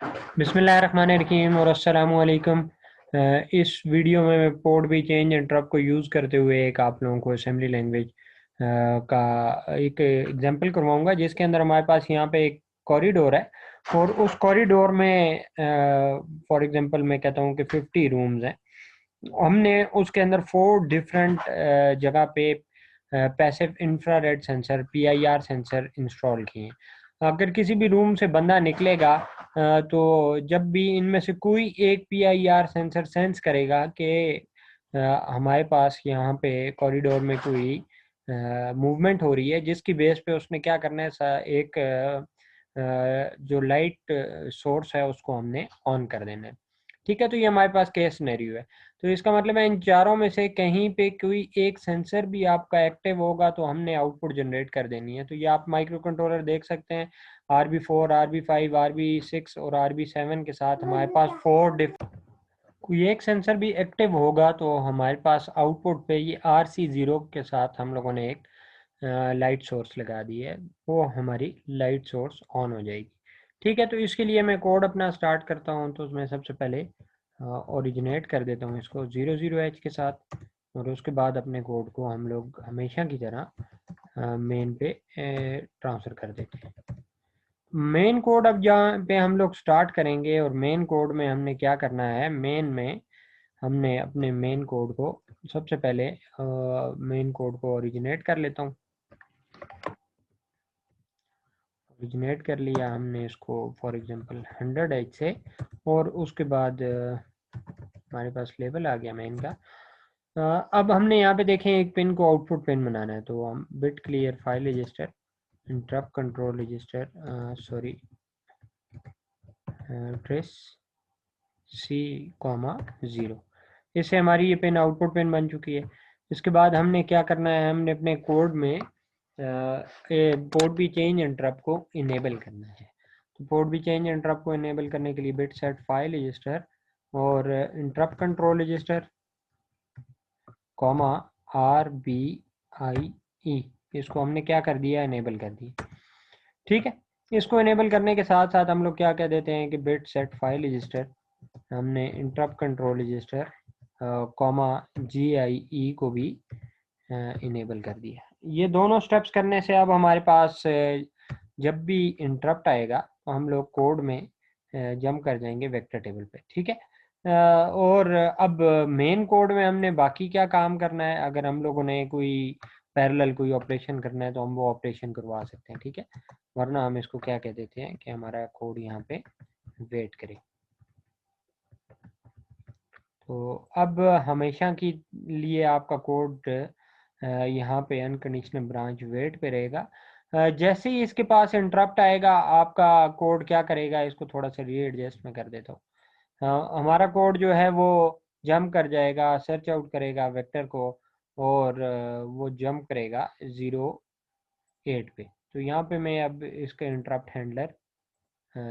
बिस्मिल्लाहिर्रहमानिर्रहीम और अस्सलाम वालेकुम। इस वीडियो में मैं पोर्ट भी चेंज इंटरप्ट को यूज़ करते हुए एक आप लोगों को असेंबली लैंग्वेज का एक एग्जांपल करवाऊंगा, जिसके अंदर हमारे पास यहाँ पे एक कॉरिडोर है और उस कॉरिडोर में फॉर एग्जांपल मैं कहता हूँ कि 50 रूम्स हैं। हमने उसके अंदर 4 डिफरेंट जगह पे passive infrared sensor PIR sensor install किए हैं। अगर किसी भी रूम से बंदा निकलेगा तो जब भी इनमें से कोई एक PIR सेंसर सेंस करेगा कि हमारे पास यहाँ पे कॉरिडोर में कोई मूवमेंट हो रही है, जिसकी बेस पे उसने क्या करना है, एक जो लाइट सोर्स है उसको हमने ऑन कर देना है। ठीक है, तो ये हमारे पास केस सिनेरियो है। तो इसका मतलब है इन चारों में से कहीं पे कोई एक सेंसर भी आपका एक्टिव होगा तो हमने आउटपुट जनरेट कर देनी है। तो ये आप माइक्रो कंट्रोलर देख सकते हैं, RB4, RB5, RB6 और RB7 के साथ हमारे पास 4 कोई एक सेंसर भी एक्टिव होगा तो हमारे पास आउटपुट पे ये RC0 के साथ हम लोगों ने एक लाइट सोर्स लगा दी है, वो हमारी लाइट सोर्स ऑन हो जाएगी। ठीक है, तो इसके लिए मैं कोड अपना स्टार्ट करता हूँ। तो मैं सबसे पहले ओरिजिनेट कर देता हूँ इसको 00H के साथ, और उसके बाद अपने कोड को हम लोग हमेशा की तरह मेन पे ट्रांसफ़र कर देते हैं। मेन कोड अब जहाँ पे हम लोग स्टार्ट करेंगे, और मेन कोड में हमने क्या करना है, मेन में हमने अपने मेन कोड को सबसे पहले मेन कोड को ओरिजिनेट कर लेता हूँ। ओरिजिनेट कर लिया हमने इसको फॉर एग्जांपल 100H से, और उसके बाद हमारे पास लेबल आ गया मेन का। अब हमने यहाँ पे देखें एक पिन को आउटपुट पिन बनाना है, तो हम bit clear file register interrupt control register sorry trace C,0, इससे हमारी ये पिन आउटपुट पिन बन चुकी है। इसके बाद हमने क्या करना है, हमने अपने कोड में पोर्ट भी चेंज इंटरप्ट को इनेबल करना है। तो पोर्ट भी चेंज इंटरप्ट को इनेबल करने के लिए बिट सेट फाइल रजिस्टर और इंटरप्ट कंट्रोल रजिस्टर RBIE, इसको हमने क्या कर दिया, इनेबल कर दिया। ठीक है, इसको इनेबल करने के साथ साथ हम लोग क्या कह देते हैं कि बिट सेट फाइल रजिस्टर हमने इंटरप्ट कंट्रोल रजिस्टर GIE को भी इनेबल कर दिया। ये दोनों स्टेप्स करने से अब हमारे पास जब भी इंटरप्ट आएगा तो हम लोग कोड में जंप कर जाएंगे वेक्टर टेबल पे। ठीक है, और अब मेन कोड में हमने बाकी क्या काम करना है, अगर हम लोगों ने कोई पैरेलल कोई ऑपरेशन करना है तो हम वो ऑपरेशन करवा सकते हैं। ठीक है, वरना हम इसको क्या कह देते हैं कि हमारा कोड यहाँ पे वेट करे। तो अब हमेशा की लिए आपका कोड यहाँ पे अनकंडीशनल ब्रांच वेट पे रहेगा। जैसे ही इसके पास इंटरप्ट आएगा आपका कोड क्या करेगा, इसको थोड़ा सा रीएडजस्ट में कर देता हूँ। हमारा कोड जो है वो जंप कर जाएगा, सर्च आउट करेगा वेक्टर को, और वो जंप करेगा 08 पे। तो यहाँ पे मैं अब इसका इंटरप्ट हैंडलर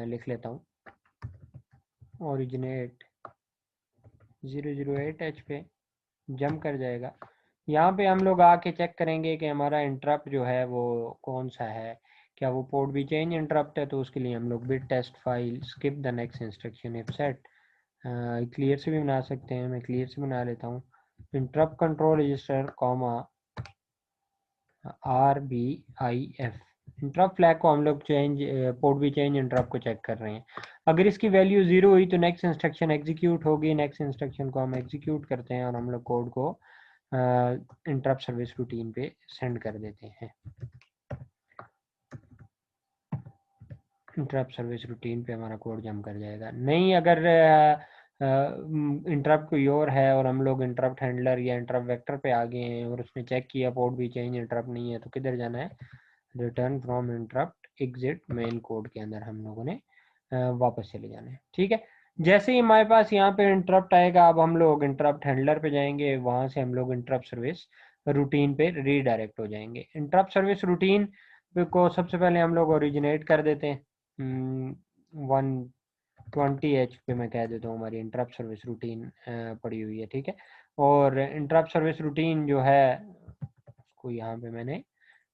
लिख लेता हूँ, ओरिजिनेट 008H पे जंप कर जाएगा। यहाँ पे हम लोग आके चेक करेंगे कि हमारा इंटरप्ट जो है वो कौन सा है, क्या वो पोर्ट भी चेंज इंटरप्ट है। तो उसके लिए हम लोग bit test file skip the next instruction if set clear से भी बना सकते हैं, मैं क्लियर से बना लेता हूँ। Interrupt control register RBIF, interrupt flag को हम लोग चेंज पोर्ट भी चेंज इंटरप्ट को चेक कर रहे हैं। अगर इसकी वैल्यू 0 हुई तो नेक्स्ट इंस्ट्रक्शन एग्जीक्यूट होगी। नेक्स्ट इंस्ट्रक्शन को हम एग्जीक्यूट करते हैं और हम लोग कोड को इंटरप्ट सर्विस रूटीन पे सेंड कर देते हैं। इंटरप्ट सर्विस रूटीन पे हमारा कोड जम कर जाएगा। नहीं, अगर इंटरप्ट कोई और है और हम लोग इंटरप्ट हैंडलर या इंटरप्ट वेक्टर पे आ गए हैं और उसने चेक किया पोर्ट भी चेंज इंटरप्ट नहीं है, तो किधर जाना है, return from interrupt exit main code के अंदर हम लोगों ने वापस चले जाना है। ठीक है, जैसे ही हमारे पास यहाँ पे इंटरप्ट आएगा अब हम लोग इंटरप्ट हैंडलर पे जाएंगे, वहाँ से हम लोग इंटरप्ट सर्विस रूटीन पे रीडायरेक्ट हो जाएंगे। इंटरप्ट सर्विस रूटीन को सबसे पहले हम लोग ओरिजिनेट कर देते हैं 120H पे मैं कह देता हूँ हमारी इंटरप्ट सर्विस रूटीन पड़ी हुई है। ठीक है, और इंटरप्ट सर्विस रूटीन जो है उसको यहाँ पे मैंने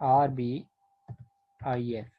RBIF,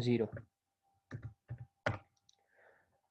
0.